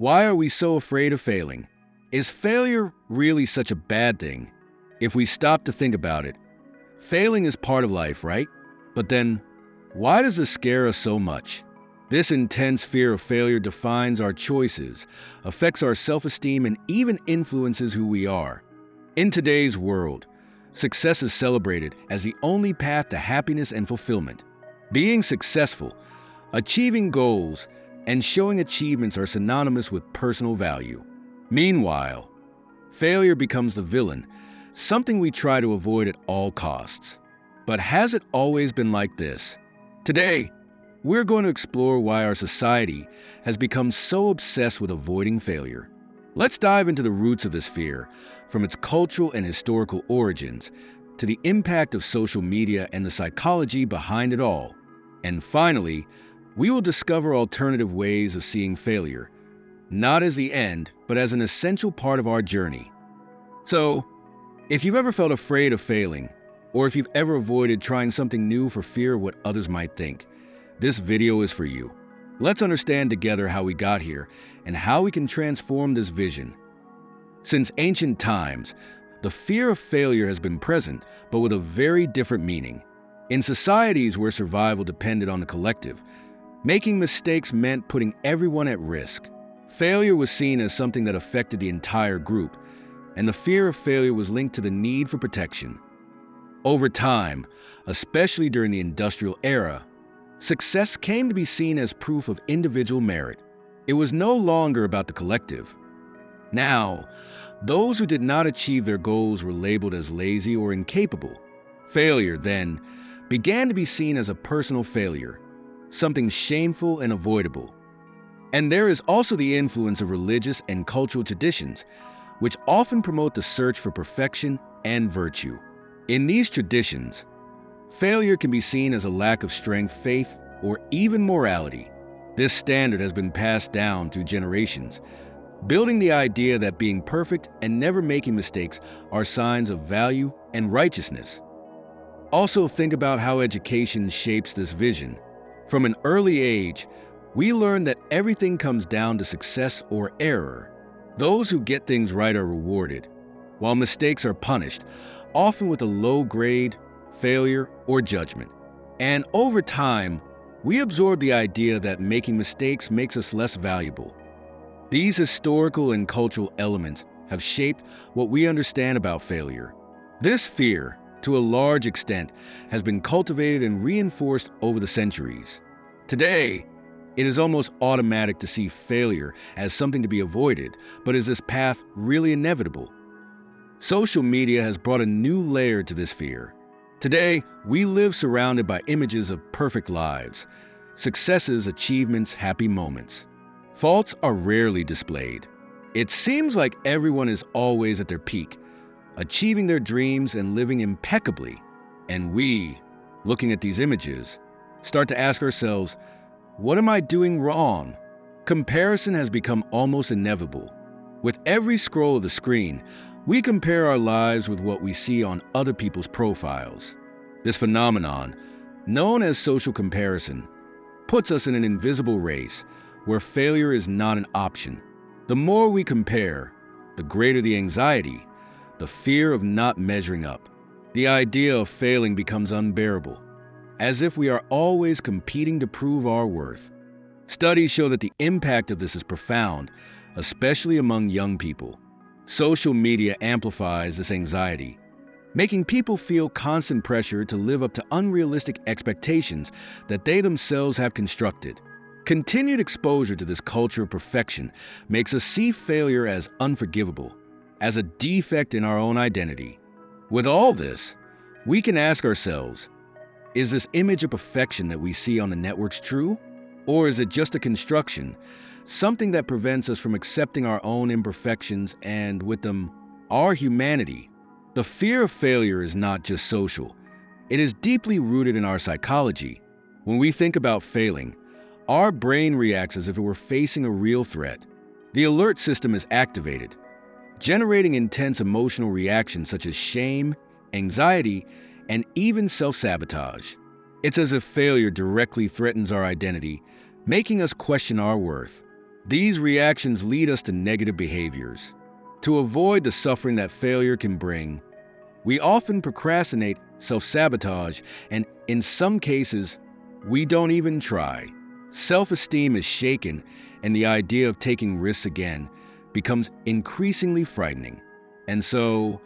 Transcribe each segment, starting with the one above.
Why are we so afraid of failing? Is failure really such a bad thing? If we stop to think about it, failing is part of life, right? But then, why does this scare us so much? This intense fear of failure defines our choices, affects our self-esteem, and even influences who we are. In today's world, success is celebrated as the only path to happiness and fulfillment. Being successful, achieving goals, and showing achievements are synonymous with personal value. Meanwhile, failure becomes the villain, something we try to avoid at all costs. But has it always been like this? Today, we're going to explore why our society has become so obsessed with avoiding failure. Let's dive into the roots of this fear, from its cultural and historical origins to the impact of social media and the psychology behind it all. And finally, we will discover alternative ways of seeing failure, not as the end, but as an essential part of our journey. So, if you've ever felt afraid of failing, or if you've ever avoided trying something new for fear of what others might think, this video is for you. Let's understand together how we got here and how we can transform this vision. Since ancient times, the fear of failure has been present, but with a very different meaning. In societies where survival depended on the collective, making mistakes meant putting everyone at risk. Failure was seen as something that affected the entire group, and the fear of failure was linked to the need for protection. Over time, especially during the industrial era, success came to be seen as proof of individual merit. It was no longer about the collective. Now, those who did not achieve their goals were labeled as lazy or incapable. Failure, then, began to be seen as a personal failure, something shameful and avoidable. And there is also the influence of religious and cultural traditions, which often promote the search for perfection and virtue. In these traditions, failure can be seen as a lack of strength, faith, or even morality. This standard has been passed down through generations, building the idea that being perfect and never making mistakes are signs of value and righteousness. Also, think about how education shapes this vision. From an early age, we learn that everything comes down to success or error. Those who get things right are rewarded, while mistakes are punished, often with a low grade, failure, or judgment. And over time, we absorb the idea that making mistakes makes us less valuable. These historical and cultural elements have shaped what we understand about failure. This fear, to a large extent, has been cultivated and reinforced over the centuries. Today, it is almost automatic to see failure as something to be avoided, but is this path really inevitable? Social media has brought a new layer to this fear. Today, we live surrounded by images of perfect lives, successes, achievements, happy moments. Faults are rarely displayed. It seems like everyone is always at their peak, achieving their dreams and living impeccably. And we, looking at these images, start to ask ourselves, what am I doing wrong? Comparison has become almost inevitable. With every scroll of the screen, we compare our lives with what we see on other people's profiles. This phenomenon, known as social comparison, puts us in an invisible race where failure is not an option. The more we compare, the greater the anxiety, the fear of not measuring up. The idea of failing becomes unbearable, as if we are always competing to prove our worth. Studies show that the impact of this is profound, especially among young people. Social media amplifies this anxiety, making people feel constant pressure to live up to unrealistic expectations that they themselves have constructed. Continued exposure to this culture of perfection makes us see failure as unforgivable, as a defect in our own identity. With all this, we can ask ourselves, is this image of perfection that we see on the networks true? Or is it just a construction, something that prevents us from accepting our own imperfections and, with them, our humanity? The fear of failure is not just social. It is deeply rooted in our psychology. When we think about failing, our brain reacts as if it were facing a real threat. The alert system is activated, generating intense emotional reactions such as shame, anxiety, and even self-sabotage. It's as if failure directly threatens our identity, making us question our worth. These reactions lead us to negative behaviors. To avoid the suffering that failure can bring, we often procrastinate, self-sabotage, and in some cases, we don't even try. Self-esteem is shaken, and the idea of taking risks again becomes increasingly frightening. And so,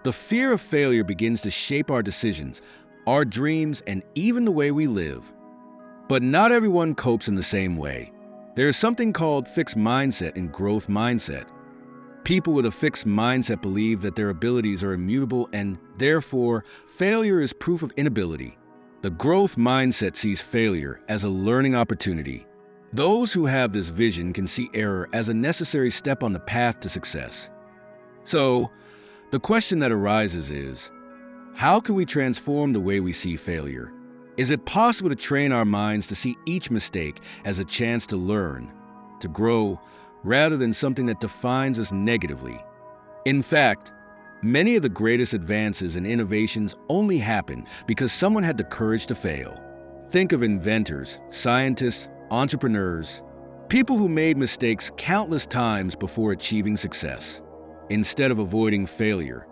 the fear of failure begins to shape our decisions, our dreams, and even the way we live. But not everyone copes in the same way. There is something called fixed mindset and growth mindset. People with a fixed mindset believe that their abilities are immutable and, therefore, failure is proof of inability. The growth mindset sees failure as a learning opportunity. Those who have this vision can see error as a necessary step on the path to success. So, the question that arises is, how can we transform the way we see failure? Is it possible to train our minds to see each mistake as a chance to learn, to grow, rather than something that defines us negatively? In fact, many of the greatest advances and innovations only happen because someone had the courage to fail. Think of inventors, scientists, entrepreneurs, people who made mistakes countless times before achieving success. Instead of avoiding failure,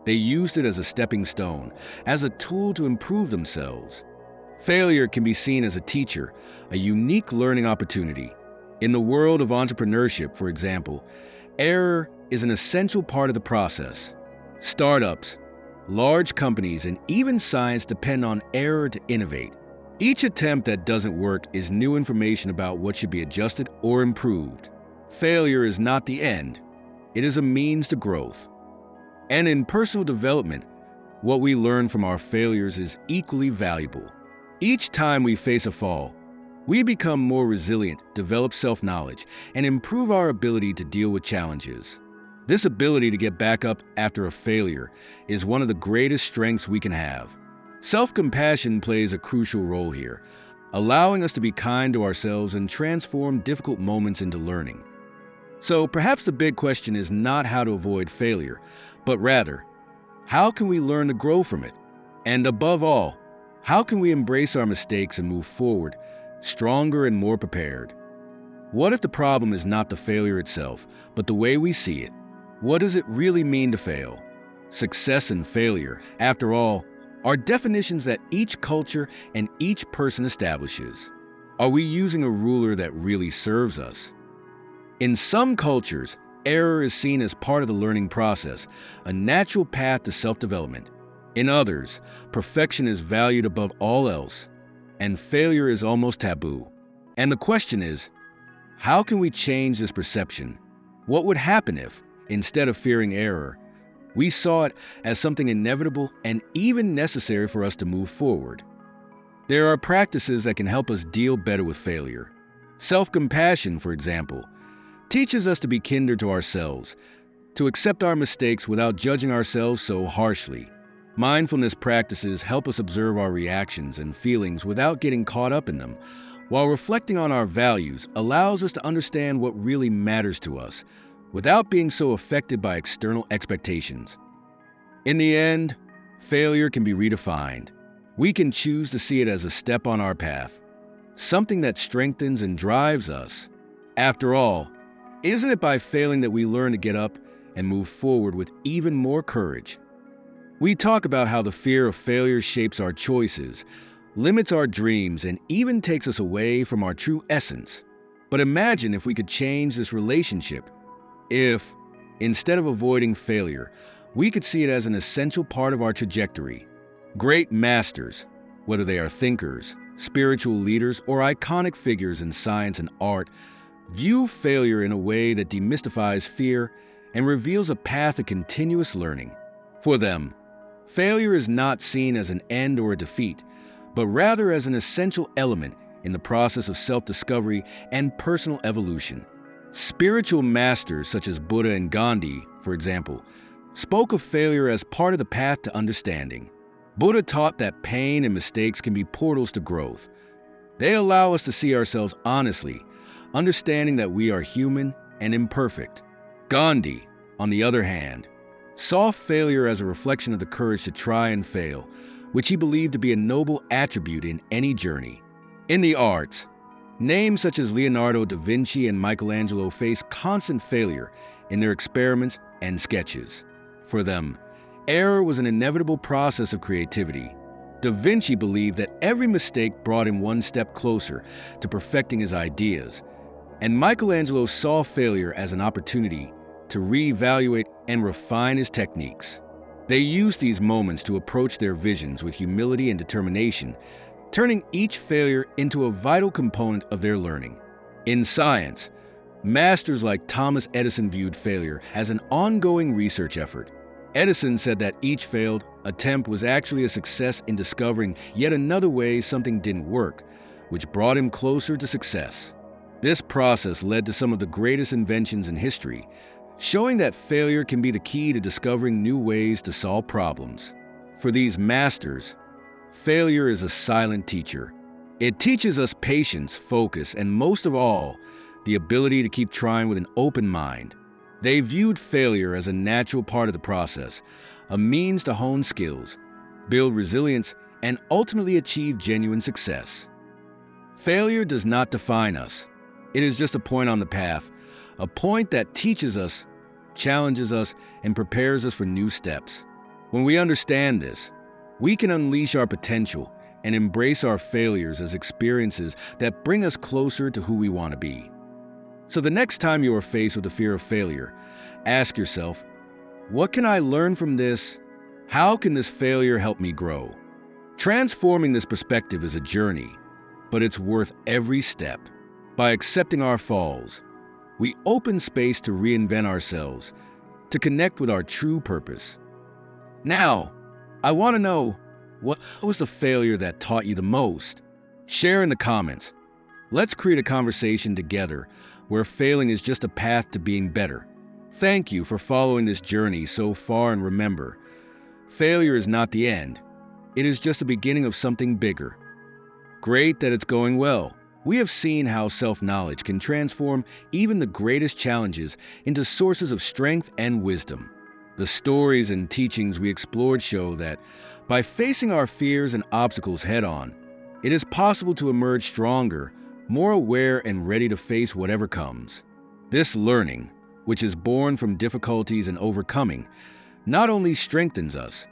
they used it as a stepping stone, as a tool to improve themselves. Failure can be seen as a teacher, a unique learning opportunity. In the world of entrepreneurship, for example, error is an essential part of the process. Startups, large companies, and even science depend on error to innovate. Each attempt that doesn't work is new information about what should be adjusted or improved. Failure is not the end. It is a means to growth. And in personal development, what we learn from our failures is equally valuable. Each time we face a fall, we become more resilient, develop self-knowledge, and improve our ability to deal with challenges. This ability to get back up after a failure is one of the greatest strengths we can have. Self-compassion plays a crucial role here, allowing us to be kind to ourselves and transform difficult moments into learning. So perhaps the big question is not how to avoid failure, but rather, how can we learn to grow from it? And above all, how can we embrace our mistakes and move forward, stronger and more prepared? What if the problem is not the failure itself, but the way we see it? What does it really mean to fail? Success and failure, after all, are definitions that each culture and each person establishes. Are we using a ruler that really serves us? In some cultures, error is seen as part of the learning process, a natural path to self-development. In others, perfection is valued above all else, and failure is almost taboo. And the question is, how can we change this perception? What would happen if, instead of fearing error, we saw it as something inevitable and even necessary for us to move forward? There are practices that can help us deal better with failure. Self-compassion, for example, teaches us to be kinder to ourselves, to accept our mistakes without judging ourselves so harshly. Mindfulness practices help us observe our reactions and feelings without getting caught up in them, while reflecting on our values allows us to understand what really matters to us, without being so affected by external expectations. In the end, failure can be redefined. We can choose to see it as a step on our path, something that strengthens and drives us. After all, isn't it by failing that we learn to get up and move forward with even more courage? We talk about how the fear of failure shapes our choices, limits our dreams, and even takes us away from our true essence. But imagine if we could change this relationship. If, instead of avoiding failure, we could see it as an essential part of our trajectory. Great masters, whether they are thinkers, spiritual leaders, or iconic figures in science and art, view failure in a way that demystifies fear and reveals a path of continuous learning. For them, failure is not seen as an end or a defeat, but rather as an essential element in the process of self-discovery and personal evolution. Spiritual masters such as Buddha and Gandhi, for example, spoke of failure as part of the path to understanding. Buddha taught that pain and mistakes can be portals to growth. They allow us to see ourselves honestly, understanding that we are human and imperfect. Gandhi, on the other hand, saw failure as a reflection of the courage to try and fail, which he believed to be a noble attribute in any journey. In the arts, Names such as Leonardo da Vinci and Michelangelo faced constant failure in their experiments and sketches. For them, error was an inevitable process of creativity. Da Vinci believed that every mistake brought him one step closer to perfecting his ideas, and Michelangelo saw failure as an opportunity to reevaluate and refine his techniques. They used these moments to approach their visions with humility and determination, turning each failure into a vital component of their learning. In science, masters like Thomas Edison viewed failure as an ongoing research effort. Edison said that each failed attempt was actually a success in discovering yet another way something didn't work, which brought him closer to success. This process led to some of the greatest inventions in history, showing that failure can be the key to discovering new ways to solve problems. For these masters, failure is a silent teacher. It teaches us patience, focus, and most of all, the ability to keep trying with an open mind. They viewed failure as a natural part of the process, a means to hone skills, build resilience, and ultimately achieve genuine success. Failure does not define us. It is just a point on the path, a point that teaches us, challenges us, and prepares us for new steps. When we understand this, we can unleash our potential and embrace our failures as experiences that bring us closer to who we want to be. So the next time you are faced with the fear of failure, ask yourself, what can I learn from this? How can this failure help me grow? Transforming this perspective is a journey, but it's worth every step. By accepting our falls, we open space to reinvent ourselves, to connect with our true purpose. Now, I want to know, what was the failure that taught you the most? Share in the comments. Let's create a conversation together where failing is just a path to being better. Thank you for following this journey so far, and remember, failure is not the end. It is just the beginning of something bigger. Great that it's going well. We have seen how self-knowledge can transform even the greatest challenges into sources of strength and wisdom. The stories and teachings we explored show that by facing our fears and obstacles head-on, it is possible to emerge stronger, more aware, and ready to face whatever comes. This learning, which is born from difficulties and overcoming, not only strengthens us,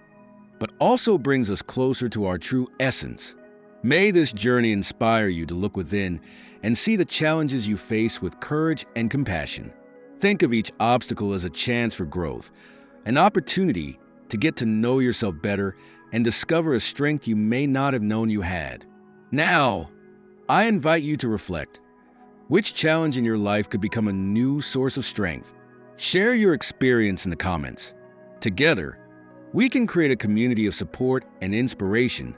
but also brings us closer to our true essence. May this journey inspire you to look within and see the challenges you face with courage and compassion. Think of each obstacle as a chance for growth, an opportunity to get to know yourself better and discover a strength you may not have known you had. Now, I invite you to reflect. Which challenge in your life could become a new source of strength? Share your experience in the comments. Together, we can create a community of support and inspiration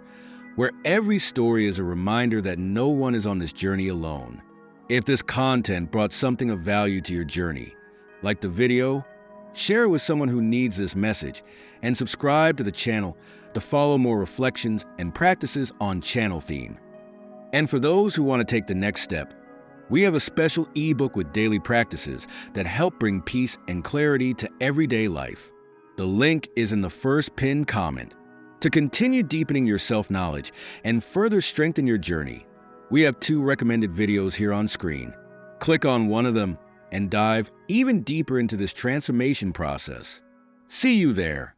where every story is a reminder that no one is on this journey alone. If this content brought something of value to your journey, like the video, share it with someone who needs this message, and subscribe to the channel to follow more reflections and practices on channel theme. And for those who want to take the next step, we have a special ebook with daily practices that help bring peace and clarity to everyday life. The link is in the first pinned comment. To continue deepening your self-knowledge and further strengthen your journey, we have 2 recommended videos here on screen. Click on one of them and dive even deeper into this transformation process. See you there.